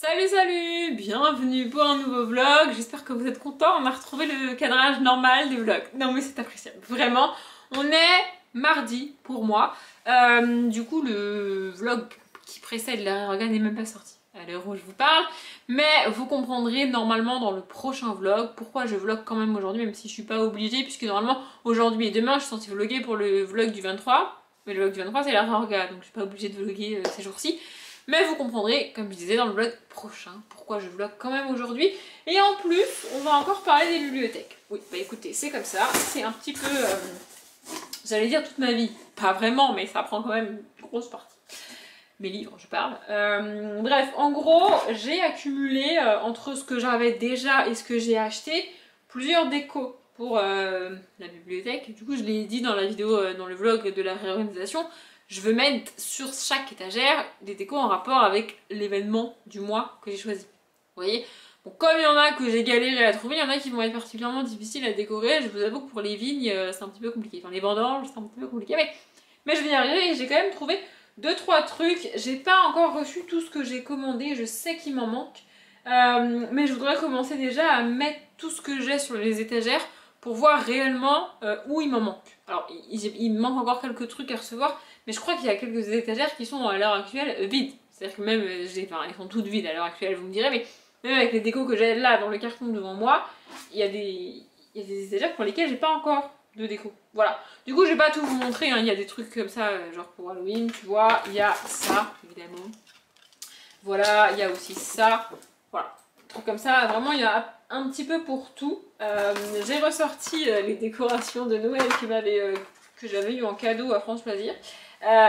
Salut salut, bienvenue pour un nouveau vlog, j'espère que vous êtes contents, on a retrouvé le cadrage normal du vlog. Non mais c'est appréciable, vraiment, on est mardi pour moi, du coup le vlog qui précède la réorganisation n'est même pas sorti à l'heure où je vous parle, mais vous comprendrez normalement dans le prochain vlog pourquoi je vlog quand même aujourd'hui, même si je suis pas obligée, puisque normalement aujourd'hui et demain je suis censée vlogger pour le vlog du 23, mais le vlog du 23 c'est la réorganisation, donc je suis pas obligée de vlogger ces jours-ci. Mais vous comprendrez, comme je disais dans le vlog prochain, pourquoi je vlog quand même aujourd'hui. Et en plus, on va encore parler des bibliothèques. Oui, bah écoutez, c'est comme ça, c'est un petit peu, j'allais dire toute ma vie. Pas vraiment, mais ça prend quand même une grosse partie. Mes livres, je parle. Bref, en gros, j'ai accumulé, entre ce que j'avais déjà et ce que j'ai acheté, plusieurs décos pour la bibliothèque. Du coup, je l'ai dit dans la vidéo, dans le vlog de la réorganisation, je veux mettre sur chaque étagère des décos en rapport avec l'événement du mois que j'ai choisi. Vous voyez? Bon, comme il y en a que j'ai galéré à trouver, il y en a qui vont être particulièrement difficiles à décorer. Je vous avoue que pour les vignes, c'est un petit peu compliqué. Enfin, les vendanges, c'est un petit peu compliqué. Mais je vais y arriver et j'ai quand même trouvé 2-3 trucs. J'ai pas encore reçu tout ce que j'ai commandé. Je sais qu'il m'en manque. Mais je voudrais commencer déjà à mettre tout ce que j'ai sur les étagères pour voir réellement où il m'en manque. Alors, il me manque encore quelques trucs à recevoir. Mais je crois qu'il y a quelques étagères qui sont à l'heure actuelle vides. C'est-à-dire que même, enfin, elles sont toutes vides à l'heure actuelle, vous me direz, mais même avec les décos que j'ai là dans le carton devant moi, il y a des étagères pour lesquelles j'ai pas encore de déco. Voilà. Du coup, je vais pas tout vous montrer, hein. Il y a des trucs comme ça, genre pour Halloween, tu vois. Il y a ça, évidemment. Voilà, il y a aussi ça. Voilà. Des trucs comme ça, vraiment, il y a un petit peu pour tout. J'ai ressorti les décorations de Noël que j'avais eu en cadeau à France Loisirs.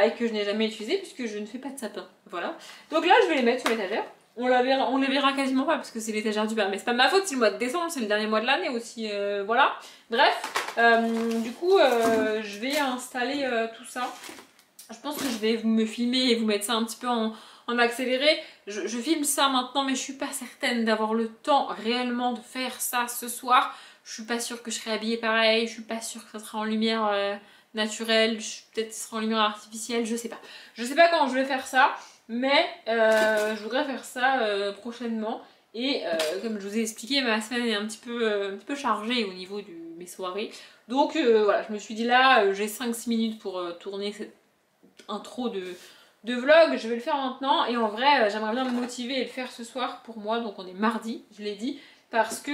Et que je n'ai jamais utilisé puisque je ne fais pas de sapin. Voilà. Donc là, je vais les mettre sur l'étagère. On les verra quasiment pas parce que c'est l'étagère du père. Mais c'est pas ma faute, c'est le mois de décembre, c'est le dernier mois de l'année aussi. Voilà. Bref, du coup, je vais installer tout ça. Je pense que je vais me filmer et vous mettre ça un petit peu en accéléré. Je filme ça maintenant, mais je suis pas certaine d'avoir le temps réellement de faire ça ce soir. Je suis pas sûre que je serai habillée pareil. Je suis pas sûre que ça sera en lumière naturelle. Peut-être que ça sera en lumière artificielle. Je sais pas. Je sais pas quand je vais faire ça. Mais je voudrais faire ça prochainement. Et comme je vous ai expliqué, ma semaine est un petit peu chargée au niveau de mes soirées. Donc voilà, je me suis dit là, j'ai 5-6 minutes pour tourner cette intro de vlog, je vais le faire maintenant et en vrai j'aimerais bien me motiver et le faire ce soir pour moi, donc on est mardi, je l'ai dit, parce que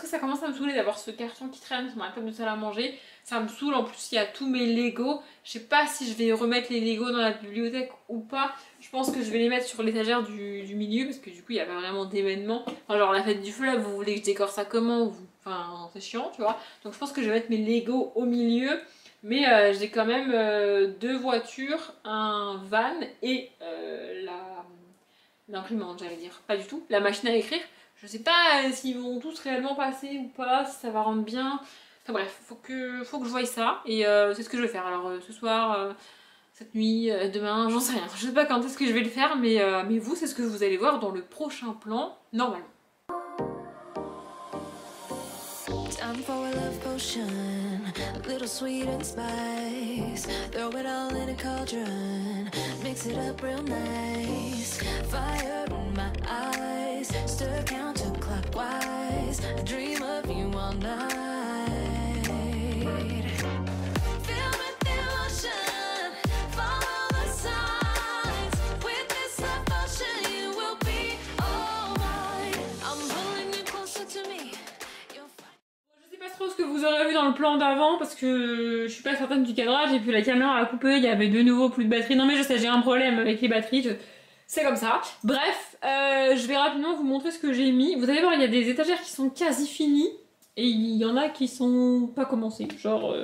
ça commence à me saouler d'avoir ce carton qui traîne sur ma table de salle à manger, ça me saoule, en plus il y a tous mes Lego, je sais pas si je vais remettre les Lego dans la bibliothèque ou pas, je pense que je vais les mettre sur l'étagère du milieu parce que du coup il n'y a pas vraiment d'événement, enfin, genre la fête du feu là, vous voulez que je décore ça comment, enfin c'est chiant tu vois, donc je pense que je vais mettre mes Lego au milieu. Mais j'ai quand même 2 voitures, un van et l'imprimante, j'allais dire. Pas du tout. La machine à écrire. Je sais pas s'ils vont tous réellement passer ou pas, si ça va rendre bien. Enfin bref, faut que je voie ça. Et c'est ce que je vais faire. Alors ce soir, cette nuit, demain, j'en sais rien. Je sais pas quand est-ce que je vais le faire, mais vous, c'est ce que vous allez voir dans le prochain plan, normalement. Time for a love potion, a little sweet and spice. Throw it all in a cauldron, mix it up real nice. Fire in my eyes, stir counterclockwise. I dream of you all night. Feel with the emotion, follow the signs. With this love potion, you will be all mine. I'm pulling you closer to me. Je sais pas trop ce que vous aurez vu dans le plan d'avant parce que je suis pas certaine du cadrage et puis la caméra a coupé, il y avait de nouveau plus de batterie. Non mais je sais, j'ai un problème avec les batteries, c'est comme ça. Bref, je vais rapidement vous montrer ce que j'ai mis. Vous allez voir, il y a des étagères qui sont quasi finies et il y en a qui sont pas commencées. Genre,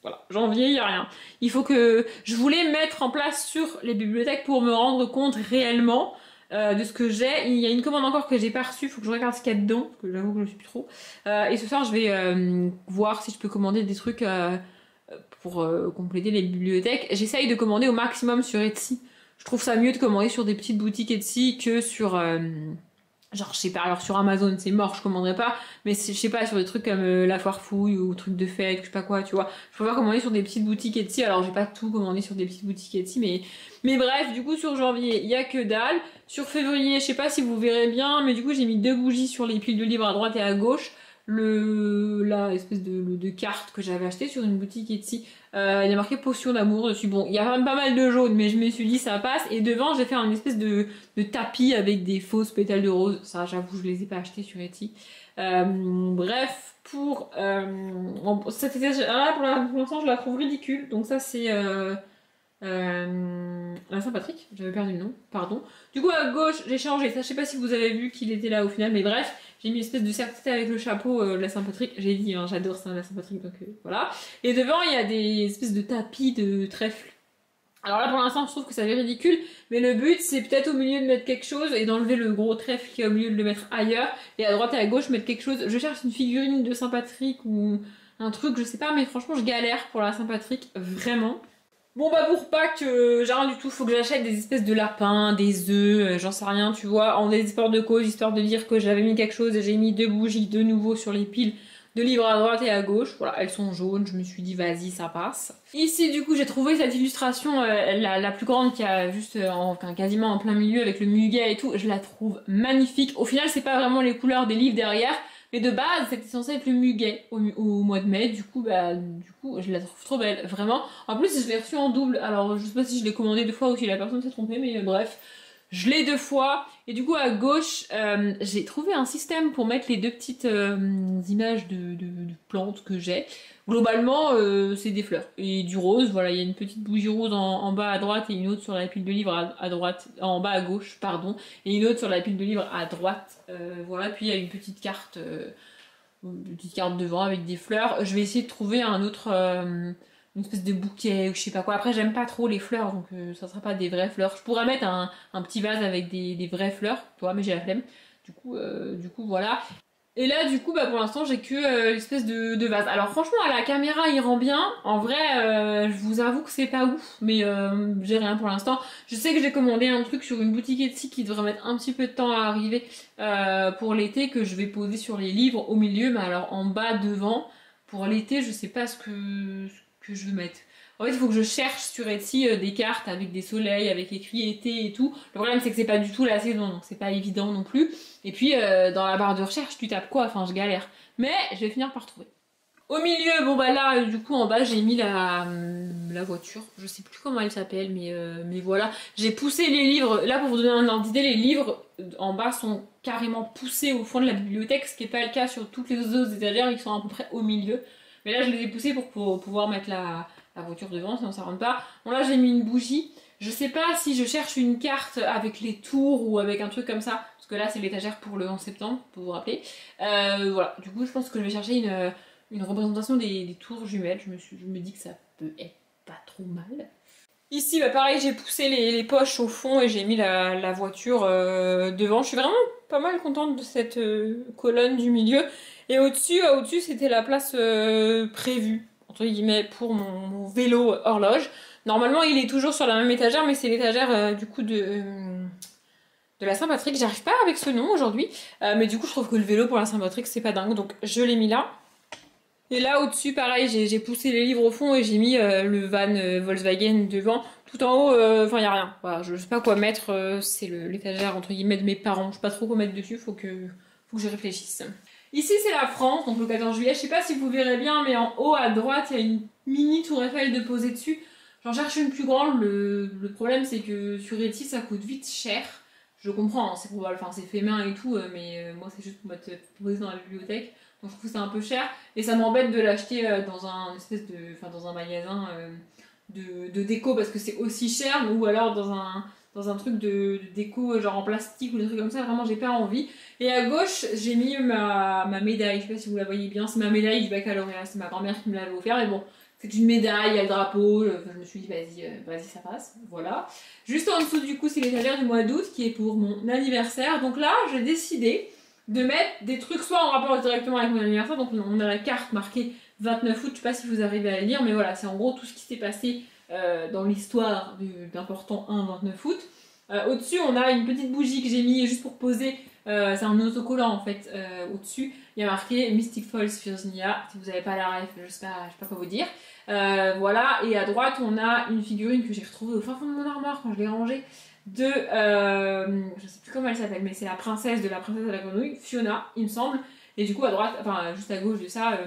voilà, janvier, il y a rien. Il faut que... Je voulais mettre en place sur les bibliothèques pour me rendre compte réellement de ce que j'ai. Il y a une commande encore que j'ai pas reçue, faut que je regarde ce qu'il y a dedans, parce que j'avoue que je ne sais plus trop. Et ce soir je vais voir si je peux commander des trucs pour compléter les bibliothèques. J'essaye de commander au maximum sur Etsy. Je trouve ça mieux de commander sur des petites boutiques Etsy que sur Genre, je sais pas, alors sur Amazon, c'est mort, je commanderais pas, mais je sais pas, sur des trucs comme la foire fouille ou trucs de fête, je sais pas quoi, tu vois. Je préfère commander sur des petites boutiques Etsy, alors j'ai pas tout commandé sur des petites boutiques Etsy, mais bref, du coup, sur janvier, il y a que dalle. Sur février, je sais pas si vous verrez bien, mais du coup, j'ai mis 2 bougies sur les piles de livres à droite et à gauche. La espèce de carte que j'avais acheté sur une boutique Etsy, il y a marqué potion d'amour dessus. Bon, il y a quand même pas mal de jaune, mais je me suis dit ça passe. Et devant, j'ai fait un espèce de tapis avec des fausses pétales de rose. Ça, j'avoue, je les ai pas achetés sur Etsy. Bref, cet étagère-là, pour l'instant, je la trouve ridicule. Donc ça, c'est la Saint-Patrick. J'avais perdu le nom, pardon. Du coup, à gauche, j'ai changé. Ça, je sais pas si vous avez vu qu'il était là au final, mais bref. J'ai mis une espèce de serre-tête avec le chapeau de la Saint-Patrick. J'ai dit, hein, j'adore ça, la Saint-Patrick, donc voilà. Et devant, il y a des espèces de tapis de trèfle. Alors là, pour l'instant, je trouve que ça fait ridicule, mais le but, c'est peut-être au milieu de mettre quelque chose et d'enlever le gros trèfle qui est au milieu, de le mettre ailleurs, et à droite et à gauche, mettre quelque chose. Je cherche une figurine de Saint-Patrick ou un truc, je sais pas, mais franchement, je galère pour la Saint-Patrick, vraiment. Bon bah pour Pâques, j'ai rien du tout, faut que j'achète des espèces de lapins, des œufs, j'en sais rien, tu vois, en désespoir de cause, histoire de dire que j'avais mis quelque chose et j'ai mis 2 bougies de nouveau sur les piles de livres à droite et à gauche. Voilà, elles sont jaunes, je me suis dit vas-y, ça passe. Ici du coup j'ai trouvé cette illustration, la plus grande qui a juste quasiment en plein milieu avec le muguet et tout, je la trouve magnifique. Au final c'est pas vraiment les couleurs des livres derrière, mais de base, c'était censé être le muguet au mois de mai, du coup, je la trouve trop belle, vraiment. En plus, je l'ai reçue en double, alors je sais pas si je l'ai commandé 2 fois ou si la personne s'est trompée, mais bref. Je l'ai 2 fois, et du coup, à gauche, j'ai trouvé un système pour mettre les 2 petites images de plantes que j'ai. Globalement, c'est des fleurs et du rose. Voilà, il y a une petite bougie rose en bas à droite et une autre sur la pile de livres à droite, en bas à gauche, pardon, et une autre sur la pile de livres à droite. Voilà, puis il y a une petite carte devant avec des fleurs. Je vais essayer de trouver un autre, une espèce de bouquet ou je sais pas quoi. Après, j'aime pas trop les fleurs, donc ça sera pas des vraies fleurs. Je pourrais mettre un petit vase avec des vraies fleurs, toi, mais j'ai la flemme. Du coup, voilà. Et là, du coup, bah pour l'instant, j'ai que l'espèce de vase. Alors franchement, à la caméra, il rend bien. En vrai, je vous avoue que c'est pas ouf, mais j'ai rien pour l'instant. Je sais que j'ai commandé un truc sur une boutique Etsy qui devrait mettre un petit peu de temps à arriver pour l'été, que je vais poser sur les livres au milieu, mais alors en bas, devant. Pour l'été, je sais pas ce que je veux mettre. En fait, il faut que je cherche sur Etsy des cartes avec des soleils, avec écrit été et tout. Le problème, c'est que c'est pas du tout la saison, donc c'est pas évident non plus. Et puis, dans la barre de recherche, tu tapes quoi? Enfin, je galère. Mais je vais finir par trouver. Au milieu, bon bah là, du coup, en bas, j'ai mis la voiture. Je sais plus comment elle s'appelle, mais voilà. J'ai poussé les livres. Là, pour vous donner un ordre d'idée, les livres en bas sont carrément poussés au fond de la bibliothèque, ce qui n'est pas le cas sur toutes les autres étagères, ils sont à peu près au milieu. Mais là, je les ai poussés pour pouvoir mettre la voiture devant, sinon ça rentre pas. Bon, là, j'ai mis une bougie. Je sais pas si je cherche une carte avec les tours ou avec un truc comme ça, parce que là, c'est l'étagère pour le 11 septembre, pour vous rappeler. Voilà, du coup, je pense que je vais chercher une représentation des tours jumelles. Je me dis que ça peut être pas trop mal. Ici, bah pareil, j'ai poussé les poches au fond et j'ai mis la voiture devant. Je suis vraiment pas mal contente de cette colonne du milieu. Et au-dessus, c'était la place prévue, entre guillemets, pour mon vélo horloge. Normalement, il est toujours sur la même étagère, mais c'est l'étagère du coup de la Saint-Patrick. J'arrive pas avec ce nom aujourd'hui, mais du coup, je trouve que le vélo pour la Saint-Patrick, c'est pas dingue, donc je l'ai mis là. Et là au-dessus pareil j'ai poussé les livres au fond et j'ai mis le van Volkswagen devant. Tout en haut, enfin y a rien. Voilà, je sais pas quoi mettre, c'est l'étagère entre guillemets de mes parents. Je sais pas trop quoi mettre dessus, faut que je réfléchisse. Ici c'est la France, donc le 14 juillet, je sais pas si vous verrez bien, mais en haut à droite il y a une mini tour Eiffel de poser dessus. J'en cherche une plus grande, le problème c'est que sur Etsy ça coûte vite cher. Je comprends, hein, c'est probable, enfin c'est fait main et tout, mais moi c'est juste pour mettre posé dans la bibliothèque. Donc je trouve que c'est un peu cher et ça m'embête de l'acheter dans dans un magasin de déco parce que c'est aussi cher ou alors dans un truc de déco genre en plastique ou des trucs comme ça. Vraiment j'ai pas envie. Et à gauche j'ai mis ma médaille. Je sais pas si vous la voyez bien. C'est ma médaille du baccalauréat. C'est ma grand-mère qui me l'avait offert. Mais bon, c'est une médaille, il y a le drapeau. Je me suis dit vas-y ça passe. Voilà. Juste en dessous du coup c'est l'étagère du mois d'août qui est pour mon anniversaire. Donc là j'ai décidé de mettre des trucs soit en rapport directement avec mon anniversaire, donc on a la carte marquée 29 août, je sais pas si vous arrivez à la lire, mais voilà, c'est en gros tout ce qui s'est passé dans l'histoire d'important 1 29 août. Au-dessus, on a une petite bougie que j'ai mis juste pour poser. C'est un autocollant en fait. Au-dessus, il y a marqué Mystic Falls Virginia. Si vous n'avez pas la ref, je sais pas quoi vous dire. Voilà, et à droite, on a une figurine que j'ai retrouvée au fin fond de mon armoire quand je l'ai rangée de. Je sais plus comment elle s'appelle, mais c'est la princesse de la princesse à la grenouille, Fiona, il me semble. Et du coup, à droite, enfin juste à gauche de ça,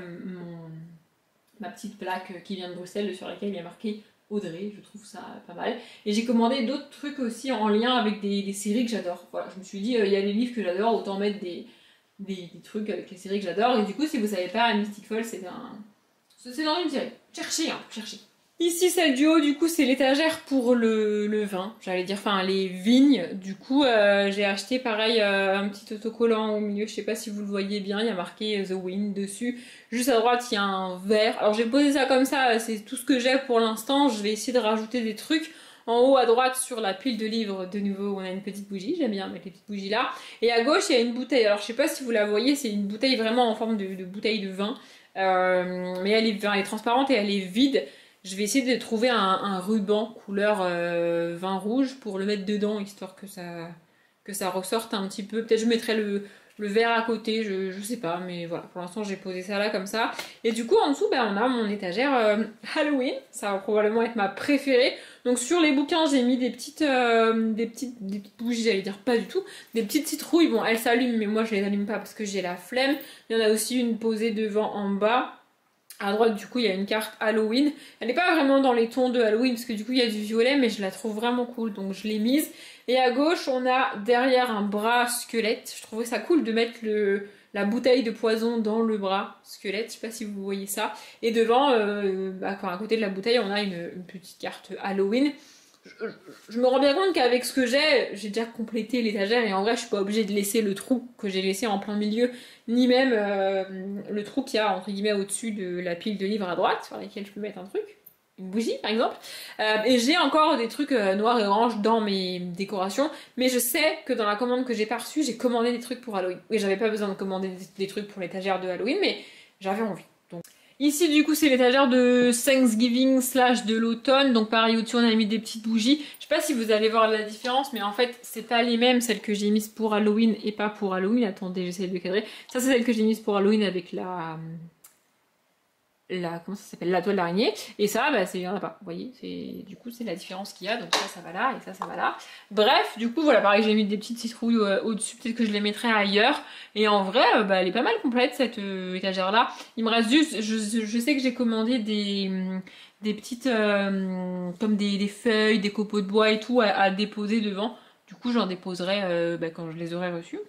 ma petite plaque qui vient de Bruxelles sur laquelle il y a marqué Audrey, je trouve ça pas mal. Et j'ai commandé d'autres trucs aussi en lien avec des séries que j'adore. Voilà, je me suis dit, il y a les livres que j'adore, autant mettre des trucs avec les séries que j'adore. Et du coup, si vous savez pas, Mystic Falls, c'est dans une série. Cherchez, hein, cherchez. Ici, celle du haut, du coup, c'est l'étagère pour le vin, j'allais dire, enfin les vignes. Du coup, j'ai acheté pareil un petit autocollant au milieu, je sais pas si vous le voyez bien, il y a marqué The Wind dessus. Juste à droite, il y a un verre. Alors j'ai posé ça comme ça, c'est tout ce que j'ai pour l'instant. Je vais essayer de rajouter des trucs. En haut à droite, sur la pile de livres, de nouveau, on a une petite bougie. J'aime bien mettre les petites bougies là. Et à gauche, il y a une bouteille. Alors je sais pas si vous la voyez, c'est une bouteille vraiment en forme de bouteille de vin. Mais elle est transparente et elle est vide. Je vais essayer de trouver un ruban couleur vin rouge pour le mettre dedans, histoire que ça ressorte un petit peu. Peut-être je mettrai le verre à côté, je sais pas, mais voilà, pour l'instant j'ai posé ça là comme ça. Et du coup en dessous, ben, on a mon étagère Halloween, ça va probablement être ma préférée. Donc sur les bouquins j'ai mis des petites bougies, j'allais dire pas du tout, des petites citrouilles. Bon, elles s'allument, mais moi je les allume pas parce que j'ai la flemme. Il y en a aussi une posée devant en bas. À droite, du coup, il y a une carte Halloween. Elle n'est pas vraiment dans les tons de Halloween, parce que du coup, il y a du violet, mais je la trouve vraiment cool, donc je l'ai mise. Et à gauche, on a derrière un bras squelette. Je trouvais ça cool de mettre la bouteille de poison dans le bras squelette. Je sais pas si vous voyez ça. Et devant, à côté de la bouteille, on a une petite carte Halloween. Je me rends bien compte qu'avec ce que j'ai déjà complété l'étagère et en vrai je suis pas obligée de laisser le trou que j'ai laissé en plein milieu, ni même le trou qu'il y a entre guillemets au-dessus de la pile de livres à droite sur laquelle je peux mettre un truc, une bougie par exemple. Et j'ai encore des trucs noirs et orange dans mes décorations, mais je sais que dans la commande que j'ai pas reçue, j'ai commandé des trucs pour Halloween. Oui, j'avais pas besoin de commander des trucs pour l'étagère de Halloween, mais j'avais envie. Donc ici du coup c'est l'étagère de Thanksgiving / de l'automne, donc pareil au-dessus on a mis des petites bougies. Je sais pas si vous allez voir la différence, mais en fait c'est pas les mêmes, celles que j'ai mises pour Halloween et pas pour Halloween. Attendez, j'essaie de cadrer. Ça c'est celle que j'ai mise pour Halloween avec comment ça s'appelle, la toile d'araignée, et ça bah il y en a pas, vous voyez, du coup c'est la différence qu'il y a, donc ça va là et ça va là. Bref, du coup voilà, pareil j'ai mis des petites citrouilles au-dessus, peut-être que je les mettrai ailleurs, et en vrai bah elle est pas mal complète cette étagère là. Il me reste juste, je sais que j'ai commandé des petites comme des feuilles, des copeaux de bois et tout à déposer devant, du coup j'en déposerai quand je les aurai reçus.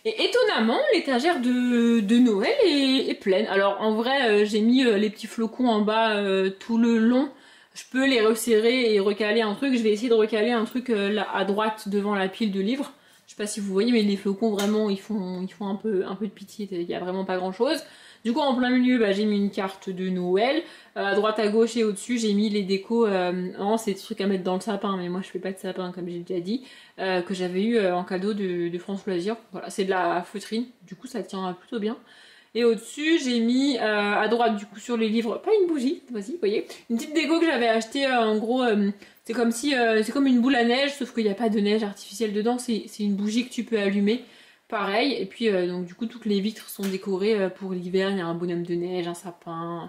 Et étonnamment, l'étagère de Noël est pleine. Alors en vrai, j'ai mis les petits flocons en bas tout le long. Je peux les resserrer et recaler un truc. Je vais essayer de recaler un truc là à droite devant la pile de livres. Je sais pas si vous voyez, mais les flocons vraiment ils font un peu de pitié. Il y a vraiment pas grand chose. Du coup en plein milieu, bah, j'ai mis une carte de Noël. À droite, à gauche et au-dessus, j'ai mis les décos. Non, c'est des trucs à mettre dans le sapin, mais moi je fais pas de sapin comme j'ai déjà dit. Que j'avais eu en cadeau de France Loisirs. Voilà, c'est de la feutrine, du coup ça tient plutôt bien. Et au-dessus, j'ai mis à droite, du coup, sur les livres, pas une bougie, voici, vous voyez, une petite déco que j'avais achetée, en gros, c'est comme si, c'est comme une boule à neige, sauf qu'il n'y a pas de neige artificielle dedans, c'est une bougie que tu peux allumer, pareil. Et puis, donc du coup, toutes les vitres sont décorées pour l'hiver, il y a un bonhomme de neige, un sapin,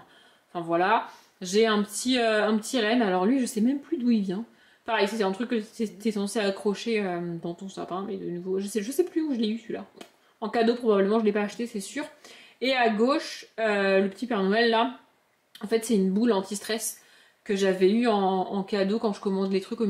enfin voilà. J'ai un petit renne, alors lui, je sais même plus d'où il vient. Pareil, c'est un truc que t'es censé accrocher dans ton sapin, mais de nouveau, je sais plus où je l'ai eu celui-là. En cadeau probablement, je l'ai pas acheté, c'est sûr. Et à gauche, le petit Père Noël là, en fait c'est une boule anti-stress que j'avais eu en cadeau quand je commande les trucs au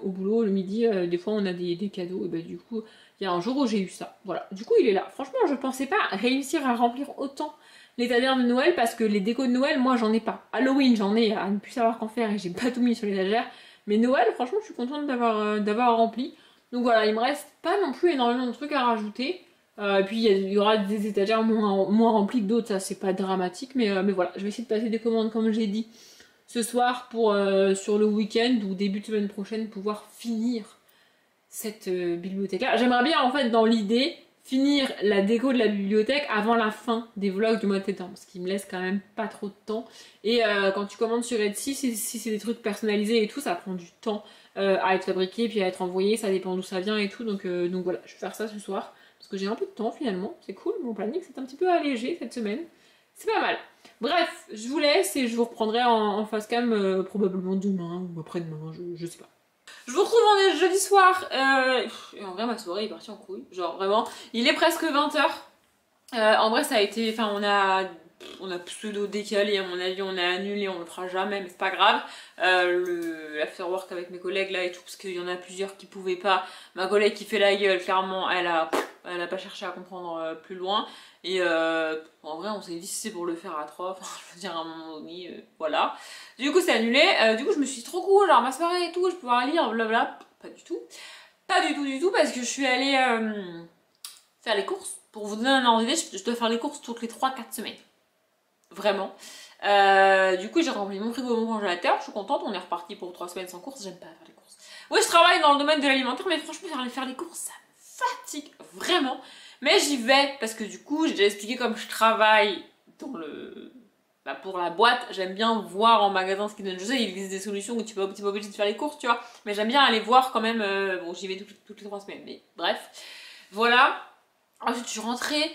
boulot le midi. Des fois on a des cadeaux, et bah du coup, il y a un jour où j'ai eu ça. Voilà, du coup il est là. Franchement, je pensais pas réussir à remplir autant l'étagère de Noël parce que les décos de Noël, moi j'en ai pas. Halloween, j'en ai à ne plus savoir qu'en faire et j'ai pas tout mis sur l'étagère. Mais Noël, franchement, je suis contente d'avoir rempli. Donc voilà, il me reste pas non plus énormément de trucs à rajouter. Et puis il y aura des étagères moins remplies que d'autres, ça c'est pas dramatique. Mais voilà, je vais essayer de passer des commandes comme j'ai dit ce soir pour sur le week-end ou début de semaine prochaine pouvoir finir cette bibliothèque-là. J'aimerais bien en fait dans l'idée finir la déco de la bibliothèque avant la fin des vlogs du mois de septembre, ce qui me laisse quand même pas trop de temps. Et quand tu commandes sur Etsy, si c'est des trucs personnalisés et tout, ça prend du temps à être fabriqué puis à être envoyé, ça dépend d'où ça vient et tout. Donc voilà, je vais faire ça ce soir parce que j'ai un peu de temps finalement, c'est cool. Mon planning s'est un petit peu allégé cette semaine, c'est pas mal. Bref, je vous laisse et je vous reprendrai en face cam probablement demain ou après-demain, je sais pas. Je vous retrouve en jeudi soir, et en vrai ma soirée est partie en couille, genre vraiment, il est presque 20 h. En vrai ça a été, enfin on a pseudo décalé, à mon avis on a annulé, on le fera jamais mais c'est pas grave. L'afterwork avec mes collègues là et tout, parce qu'il y en a plusieurs qui pouvaient pas, ma collègue qui fait la gueule clairement elle a pas cherché à comprendre plus loin. Et en vrai on s'est dit si c'est pour le faire à 3, enfin je veux dire à un moment donné, voilà. Du coup c'est annulé, du coup je me suis dit trop cool, genre ma soirée et tout, je peux pouvoir lire, blabla. Pas du tout. Pas du tout parce que je suis allée faire les courses. Pour vous donner un ordre d'idée, je dois faire les courses toutes les 3-4 semaines. Vraiment. Du coup j'ai rempli mon frigo et mon congélateur, je suis contente, on est reparti pour 3 semaines sans courses, j'aime pas faire les courses. Oui je travaille dans le domaine de l'alimentaire mais franchement faire les courses ça me fatigue vraiment. Mais j'y vais parce que du coup, j'ai déjà expliqué comme je travaille dans le... pour la boîte, j'aime bien voir en magasin ce qu'ils donnent. Je sais, il existe des solutions où tu n'es pas obligé de faire les courses, tu vois. Mais j'aime bien aller voir quand même. Bon, j'y vais toutes les 3 semaines, mais bref. Voilà. Ensuite, je suis rentrée.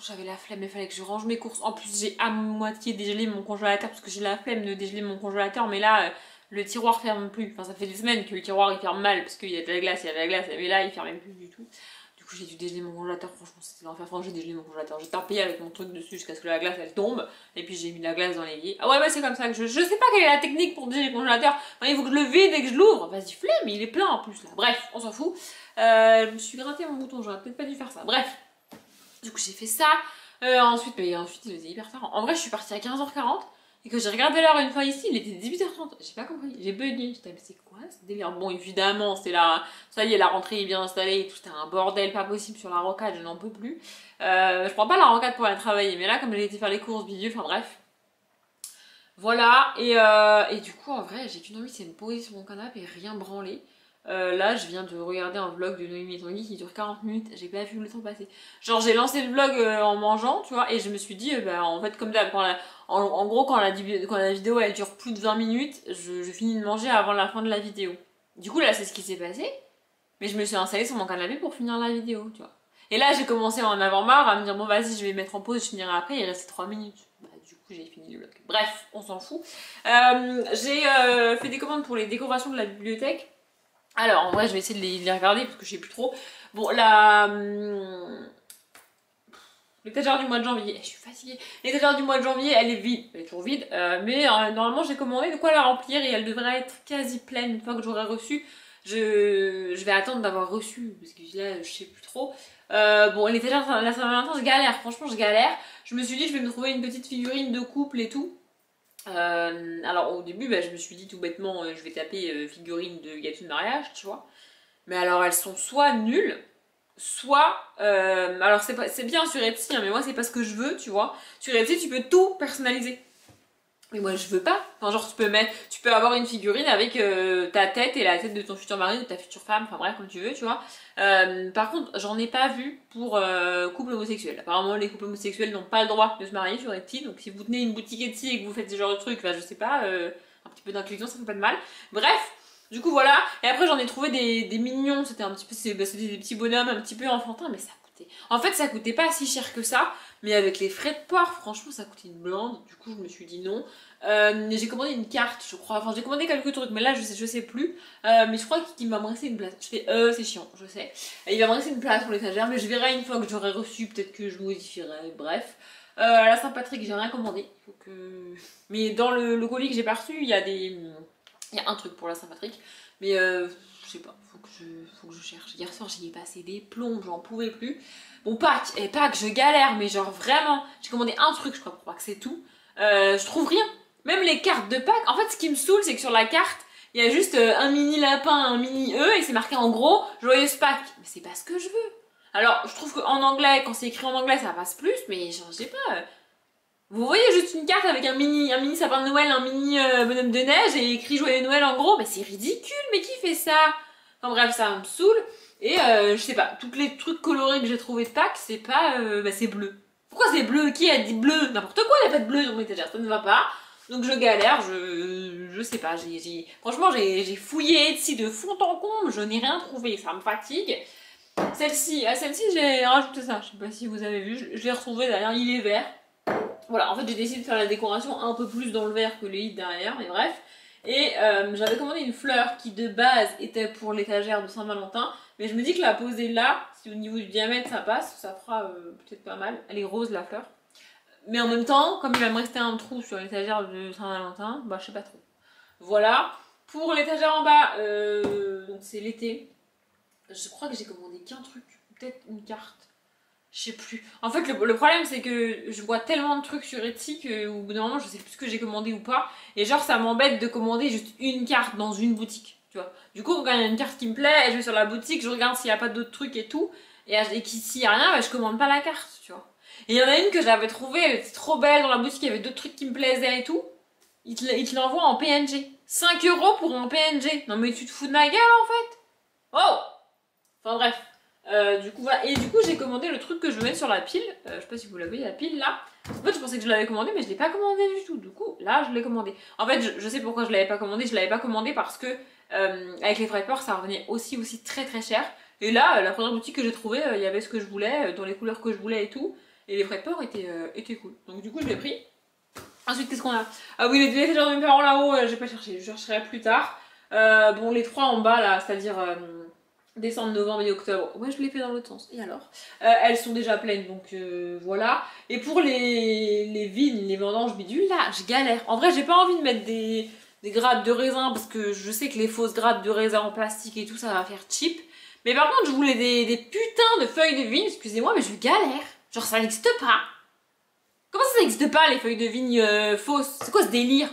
J'avais la flemme, il fallait que je range mes courses. En plus, j'ai à moitié dégelé mon congélateur parce que j'ai la flemme de dégeler mon congélateur. Mais là, le tiroir ferme plus. Enfin, ça fait des semaines que le tiroir il ferme mal parce qu'il y a de la glace, mais là, il ferme plus du tout. Du coup j'ai dû dégeler mon congélateur, franchement c'était l'enfer. Enfin j'ai dégelé mon congélateur, j'ai tapé avec mon truc dessus jusqu'à ce que la glace elle tombe. Et puis j'ai mis la glace dans l'évier. Ah ouais bah c'est comme ça que je sais pas quelle est la technique pour dégeler le congélateur. Enfin, il faut que je le vide et que je l'ouvre. Vas-y flemme, il est plein en plus là. Bref, on s'en fout. Je me suis gratté mon bouton, j'aurais peut-être pas dû faire ça. Bref. Du coup j'ai fait ça. Ensuite il était hyper tard. En vrai je suis partie à 15h40. Et que j'ai regardé l'heure une fois ici, il était 18h30. J'ai pas compris, j'ai bugué. J'étais mais c'est quoi ce délire? Bon évidemment c'est là, ça y est la rentrée est bien installée et tout, c'était un bordel pas possible sur la rocade, je n'en peux plus. Je prends pas la rocade pour aller travailler, mais là comme j'ai été faire les courses bidule, enfin bref. Voilà, et du coup en vrai j'ai qu'une envie c'est de me poser sur mon canapé et rien branler. Là je viens de regarder un vlog de Noémie et Tanguy qui dure 40 minutes, j'ai pas vu le temps passer. Genre j'ai lancé le vlog en mangeant, tu vois, et je me suis dit, bah en fait comme d'hab, en gros quand la vidéo elle dure plus de 20 minutes, je finis de manger avant la fin de la vidéo. Du coup là c'est ce qui s'est passé, mais je me suis installée sur mon canapé pour finir la vidéo, tu vois. Et là j'ai commencé à en avoir marre, à me dire bon vas-y je vais mettre en pause, je finirai après, il restait 3 minutes. Bah du coup j'ai fini le vlog. Bref, on s'en fout. J'ai fait des commandes pour les décorations de la bibliothèque. Alors en vrai je vais essayer de les regarder parce que je sais plus trop. Bon l'étagère du mois de janvier, je suis fatiguée. L'étagère du mois de janvier elle est vide, elle est toujours vide. Mais normalement j'ai commandé de quoi la remplir et elle devrait être quasi pleine une fois que j'aurai reçu. Je vais attendre d'avoir reçu parce que là je sais plus trop. Bon l'étagère la Saint-Valentin je galère, franchement je galère. Je me suis dit je vais me trouver une petite figurine de couple et tout. Alors au début bah, je me suis dit tout bêtement je vais taper figurine de gâteau de mariage tu vois, mais alors elles sont soit nulles soit alors c'est bien sur Etsy hein, mais moi c'est pas ce que je veux tu vois. Sur Etsy tu peux tout personnaliser mais moi je veux pas, enfin genre tu peux avoir une figurine avec ta tête et la tête de ton futur mari, de ta future femme, enfin bref comme tu veux tu vois. Par contre j'en ai pas vu pour couple homosexuel. Apparemment les couples homosexuels n'ont pas le droit de se marier sur Etsy, donc si vous tenez une boutique Etsy et que vous faites ce genre de trucs, enfin je sais pas, un petit peu d'inclusion ça fait pas de mal. Bref, du coup voilà, et après j'en ai trouvé des mignons, c'était un petit peu, c'était des petits bonhommes un petit peu enfantins mais ça coûtait, en fait ça coûtait pas si cher que ça. Mais avec les frais de port, franchement, ça coûtait une blinde. Du coup, je me suis dit non. J'ai commandé une carte, je crois. Enfin, j'ai commandé quelques trucs, mais là, je sais plus. Mais je crois qu'il va me rester une place. Je fais, c'est chiant, je sais. Il va me rester une place pour l'étagère, mais je verrai une fois que j'aurai reçu. Peut-être que je modifierai. Bref. La Saint-Patrick, j'ai rien commandé. Il faut que... Mais dans le colis que j'ai pas reçu, il y a un truc pour la Saint-Patrick. Mais je sais pas, faut que je cherche. Hier soir, j'y ai passé des plombs, j'en pouvais plus. Bon, Pâques, je galère, mais genre vraiment, j'ai commandé un truc, je crois, pour Pâques, c'est tout. Je trouve rien. Même les cartes de Pâques, en fait, ce qui me saoule, c'est que sur la carte, il y a juste un mini lapin, un mini E, et c'est marqué en gros, joyeuse Pâques. Mais c'est pas ce que je veux. Alors, je trouve qu'en anglais, quand c'est écrit en anglais, ça passe plus, mais genre, je sais pas. Vous voyez juste une carte avec un mini sapin de Noël, un mini bonhomme de neige, et écrit joyeux Noël en gros, mais c'est ridicule, mais qui fait ça? Enfin bref, ça me saoule. Et je sais pas, tous les trucs colorés que j'ai trouvé de Pâques, c'est pas... bah c'est bleu. Pourquoi c'est bleu? Qui a dit bleu? N'importe quoi, il n'y a pas de bleu dans mon étagère, ça ne va pas. Donc je galère, je sais pas, franchement j'ai fouillé Etsy de fond en comble, je n'ai rien trouvé, ça me fatigue. Celle-ci, j'ai rajouté ça, je sais pas si vous avez vu, je l'ai retrouvé derrière, il est vert. Voilà, en fait j'ai décidé de faire la décoration un peu plus dans le vert que les hits derrière, mais bref. Et j'avais commandé une fleur qui de base était pour l'étagère de Saint-Valentin, mais je me dis que la poser là, si au niveau du diamètre ça passe, ça fera peut-être pas mal. Elle est rose la fleur. Mais en même temps, comme il va me rester un trou sur l'étagère de Saint-Valentin, bah je sais pas trop. Voilà. Pour l'étagère en bas, donc c'est l'été. Je crois que j'ai commandé qu'un truc, peut-être une carte. Je sais plus. En fait, le problème, c'est que je vois tellement de trucs sur Etsy qu'au bout d'un moment, je sais plus ce que j'ai commandé ou pas. Et genre, ça m'embête de commander juste une carte dans une boutique, tu vois. Du coup, quand il y a une carte qui me plaît, je vais sur la boutique, je regarde s'il n'y a pas d'autres trucs et tout. Et s'il n'y a rien, bah, je commande pas la carte, tu vois. Et il y en a une que j'avais trouvée, elle était trop belle dans la boutique, il y avait d'autres trucs qui me plaisaient et tout. Il te l'envoie en PNG. 5 € pour un PNG. Non mais tu te fous de ma gueule en fait. Oh. Enfin bref. Du coup voilà. Et du coup j'ai commandé le truc que je veux mettre sur la pile. Je sais pas si vous l'avez, la pile là. En fait je pensais que je l'avais commandé mais je l'ai pas commandé du tout. Du coup là je l'ai commandé. En fait je sais pourquoi je l'avais pas commandé. Je l'avais pas commandé parce que avec les frais de port ça revenait aussi très très cher. Et là la première boutique que j'ai trouvée il y avait ce que je voulais, dans les couleurs que je voulais et tout. Et les frais de port étaient cool. Donc du coup je l'ai pris. Ensuite qu'est-ce qu'on a? Ah oui les étagères de mes parents là-haut, j'ai pas cherché, je chercherai plus tard. Bon les trois en bas là, c'est-à-dire décembre, novembre et octobre. Ouais je l'ai fait dans l'autre sens. Et alors elles sont déjà pleines donc voilà. Et pour les vignes, les vendanges bidules là, je galère. En vrai j'ai pas envie de mettre des grattes de raisin parce que je sais que les fausses grattes de raisin en plastique et tout ça va faire cheap. Mais par contre je voulais des putains de feuilles de vigne, excusez-moi mais je galère. Genre ça n'existe pas. Comment ça n'existe pas les feuilles de vigne fausses? C'est quoi ce délire?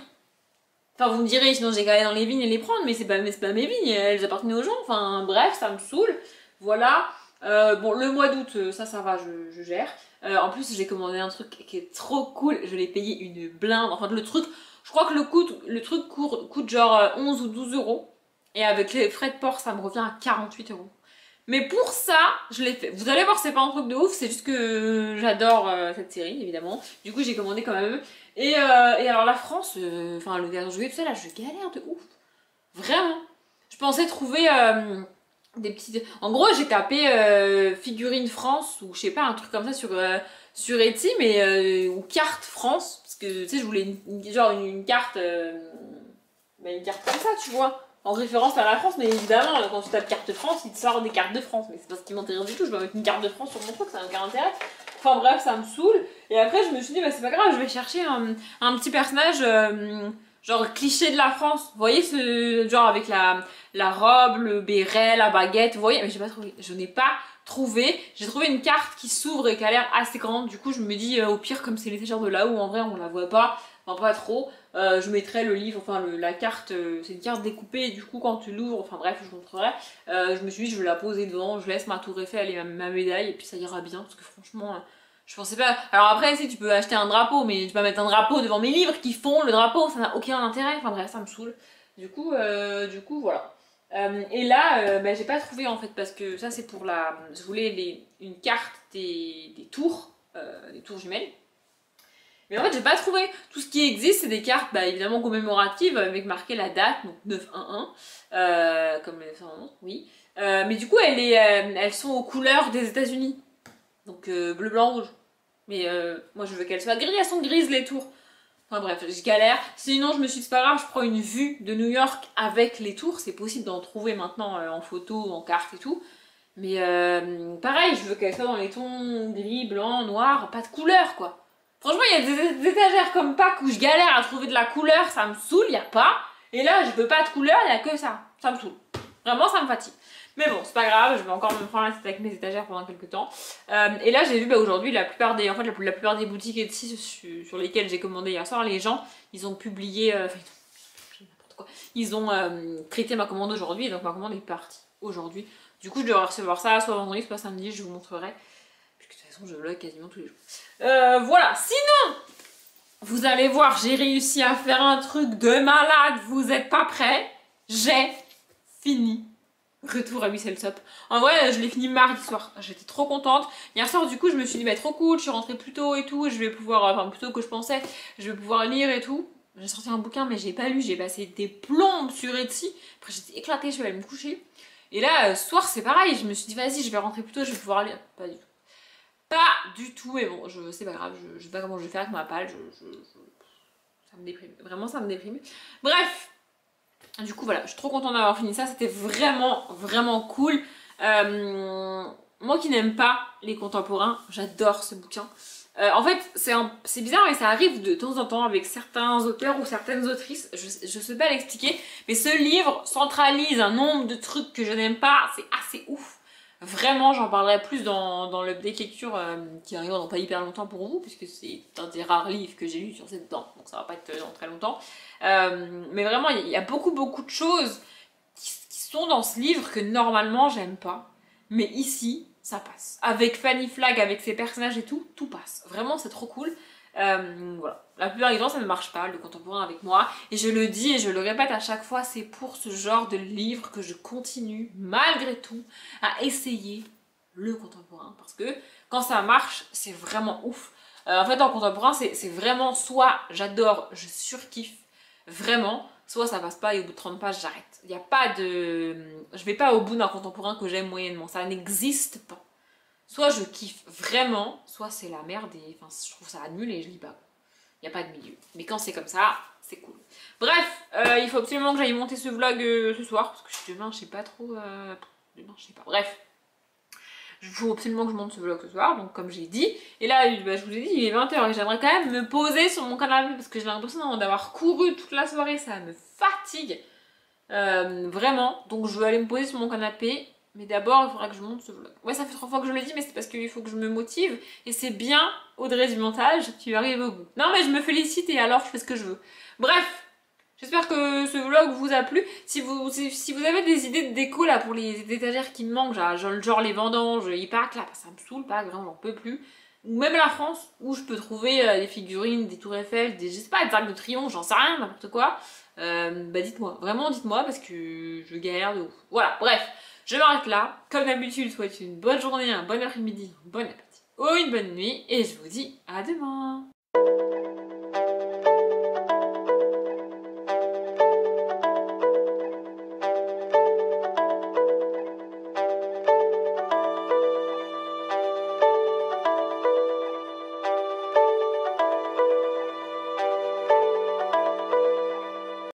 Enfin vous me direz, sinon j'ai qu'à aller dans les vignes et les prendre, mais c'est pas mes vignes, elles appartenaient aux gens. Enfin bref, ça me saoule. Voilà. Bon le mois d'août, ça va, je gère. En plus j'ai commandé un truc qui est trop cool, je l'ai payé une blinde. Enfin le truc, je crois que le truc coûte genre 11 ou 12 €. Et avec les frais de port ça me revient à 48 €. Mais pour ça, je l'ai fait. Vous allez voir, c'est pas un truc de ouf, c'est juste que j'adore cette série, évidemment. Du coup, j'ai commandé quand même. Et alors la France, enfin le 14 juillet, tout ça, là, je galère de ouf. Vraiment. Je pensais trouver des petites... En gros, j'ai tapé figurine France, ou je sais pas, un truc comme ça sur Etsy, mais ou carte France. Parce que, tu sais, je voulais genre une carte... une carte comme ça, tu vois. En référence à la France, mais évidemment, quand tu tapes carte France, il te sort des cartes de France. Mais c'est pas ce qui m'intéresse du tout, je vais mettre une carte de France sur mon truc, ça n'a aucun intérêt. Enfin bref, ça me saoule. Et après, je me suis dit, bah c'est pas grave, je vais chercher un petit personnage, genre cliché de la France. Vous voyez, ce genre avec la robe, le béret, la baguette, vous voyez, mais j'ai pas trouvé. Je n'ai pas trouvé. J'ai trouvé une carte qui s'ouvre et qui a l'air assez grande. Du coup, je me dis, au pire, comme c'est l'étagère de là-haut, en vrai, on la voit pas. Enfin, pas trop. Je mettrai le livre, enfin la carte, c'est une carte découpée, et du coup quand tu l'ouvres, enfin bref, je vous montrerai. Je me suis dit, je vais la poser devant, je laisse ma tour Eiffel et ma médaille, et puis ça ira bien, parce que franchement, je pensais pas... Alors après, si tu peux acheter un drapeau, mais tu peux mettre un drapeau devant mes livres qui font le drapeau, ça n'a aucun intérêt, enfin bref, ça me saoule. Du coup voilà. Et là, bah, j'ai pas trouvé en fait, parce que ça c'est pour la... Je voulais une carte des tours jumelles. Mais en fait, j'ai pas trouvé. Tout ce qui existe, c'est des cartes, bah, évidemment commémoratives, avec marqué la date, donc 9-1-1, comme les montre, oui. Mais du coup, elles sont aux couleurs des États-Unis. Donc bleu, blanc, rouge. Mais moi, je veux qu'elles soient grises, elles sont grises les tours. Enfin bref, je galère. Sinon, je me suis dit, c'est pas grave, je prends une vue de New York avec les tours. C'est possible d'en trouver maintenant en photo, en carte et tout. Mais pareil, je veux qu'elles soient dans les tons gris, blanc, noir, pas de couleur quoi. Franchement, il y a des étagères comme Pâques où je galère à trouver de la couleur, ça me saoule, il n'y a pas. Et là, je veux pas de couleur, il n'y a que ça. Ça me saoule. Vraiment, ça me fatigue. Mais bon, c'est pas grave, je vais encore me prendre la tête avec mes étagères pendant quelques temps. Et là, j'ai vu aujourd'hui la plupart des boutiques Etsy sur lesquelles j'ai commandé hier soir, les gens, ils ont publié... n'importe quoi. Ils ont traité ma commande aujourd'hui, donc ma commande est partie aujourd'hui. Du coup, je devrais recevoir ça soit vendredi, soit samedi, je vous montrerai. Puisque de toute façon, je vlog quasiment tous les jours. Voilà, sinon, vous allez voir, j'ai réussi à faire un truc de malade, vous êtes pas prêts? J'ai fini Retour à Whistle-Stop. En vrai, je l'ai fini mardi soir. J'étais trop contente. Hier soir, du coup, je me suis dit, bah, trop cool, je suis rentrée plus tôt et tout. Je vais pouvoir, enfin, plus tôt que je pensais, je vais pouvoir lire et tout. J'ai sorti un bouquin, mais j'ai pas lu. J'ai passé des plombes sur Etsy. Après, j'étais éclatée, je vais aller me coucher. Et là, ce soir, c'est pareil. Je me suis dit, vas-y, je vais rentrer plus tôt, je vais pouvoir lire. Pas du tout. Pas du tout, mais bon, c'est pas grave. Je sais pas comment je vais faire avec ma palle. Ça me déprime. Vraiment, ça me déprime. Bref. Du coup voilà, je suis trop contente d'avoir fini ça, c'était vraiment vraiment cool. Moi qui n'aime pas les contemporains, j'adore ce bouquin. En fait, c'est bizarre mais ça arrive de temps en temps avec certains auteurs ou certaines autrices, je sais pas l'expliquer, mais ce livre centralise un nombre de trucs que je n'aime pas, c'est assez ouf. Vraiment, j'en parlerai plus dans l'update lecture qui arrivera dans pas hyper longtemps pour vous, puisque c'est un des rares livres que j'ai lu sur cette dent, donc ça va pas être dans très longtemps. Mais vraiment, il y a beaucoup de choses qui sont dans ce livre que normalement j'aime pas. Mais ici, ça passe. Avec Fanny Flagg, avec ses personnages et tout, tout passe. Vraiment, c'est trop cool. Voilà. La plupart du temps, ça ne marche pas, le contemporain avec moi. Et je le dis et je le répète à chaque fois, c'est pour ce genre de livre que je continue, malgré tout, à essayer le contemporain. Parce que quand ça marche, c'est vraiment ouf. En fait, en contemporain, c'est vraiment soit j'adore, je surkiffe, vraiment, soit ça passe pas et au bout de 30 pages, j'arrête. Il n'y a pas de... Je vais pas au bout d'un contemporain que j'aime moyennement, ça n'existe pas. Soit je kiffe vraiment, soit c'est la merde et enfin, je trouve ça nul et je lis pas. Il n'y a pas de milieu. Mais quand c'est comme ça, c'est cool. Bref, il faut absolument que j'aille monter ce vlog ce soir, parce que demain, je sais pas trop... Demain, je sais pas. Bref. Il faut absolument que je monte ce vlog ce soir, donc comme j'ai dit. Et là, bah, je vous ai dit, il est 20h et j'aimerais quand même me poser sur mon canapé parce que j'ai l'impression d'avoir couru toute la soirée, ça me fatigue. Vraiment, donc je veux aller me poser sur mon canapé. Mais d'abord, il faudra que je monte ce vlog. Ouais, ça fait 3 fois que je le dis, mais c'est parce qu'il faut que je me motive. Et c'est bien, Audrey du montage, tu arrives au bout. Non, mais je me félicite et alors je fais ce que je veux. Bref, j'espère que ce vlog vous a plu. Si vous avez des idées de déco là pour les étagères qui me manquent, genre les vendanges, Hypac, là, ça me saoule pas, vraiment, j'en peux plus. Ou même la France, où je peux trouver des figurines, des tours Eiffel, je sais pas, des arcs de triomphe, j'en sais rien, n'importe quoi. Bah dites-moi, vraiment dites-moi parce que je galère de ouf. Voilà, bref. Je m'arrête là. Comme d'habitude, je vous souhaite une bonne journée, un bon après-midi, un bon appétit ou une bonne nuit. Et je vous dis à demain.